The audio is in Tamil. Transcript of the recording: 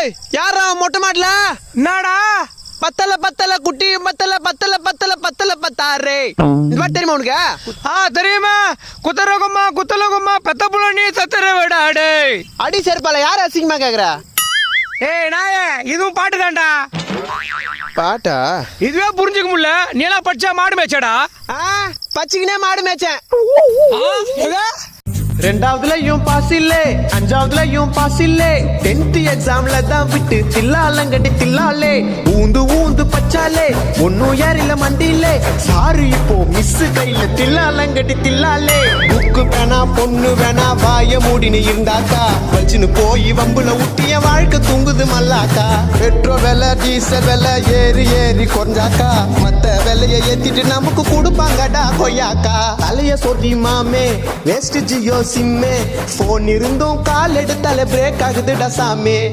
ஏய் யாரா மொட்டை மாடல என்னடா பத்தல பத்தல குட்டி பத்தல பத்தல பத்தல பத்தல பத்தாரே இந்த மாதிரி தெரியுமா உனக்கு? தெரியுமா? குத்தரகும்மா குத்தலகும்மா பெத்த புள்ள நீ சத்தர விடாடே. அடி செருப்பால யார் அசிங்கமா கேக்குறா? ஏய் நாயே இதுவும் பாட்டு தான்டா. பாட்டா? இதுவே புரிஞ்சுக்க முடியல. நீ எல்லாம் படிச்சா மாடு மேய்ச்சடா? பச்சிக்கினே மாடு மேய்ச்சேன். எதா? ரெண்டாவதுலயும் பாஸ் இல்லே, அஞ்சாவதுலயும் பாஸ் இல்லே, 10th எக்ஸாம்ல தான் விட்டு தில்லாலங்கட்டி தில்லாலே ஊந்து ஊந்து பச்சாலே ஒன்னும் யாரில மண்டியிலே சாரு இப்போ மிஸ் கையில தில்லாலங்கட்டி தில்லாலே புக்கு வேணா பொண்ணு வேணா வாய மூடினு இருந்தாக்கா வச்சுன்னு போய் வம்புல ஊட்டிய வாழ்க்கை தூங்குது மல்லாக்கா. பெட்ரோல் விலை டீசல் விலை ஏறி ஏறி குறைஞ்சாக்கா மத்த விலையை ஏத்திட்டு நமக்கு கொடுப்பாங்கடா கொய்யாக்கா. தலைய சொறி மாமே வேஸ்ட் ஜியோ சிம்மே போன் இருந்தும் கால் எடுத்தாலே பிரேக் ஆகுதுடா சாமி.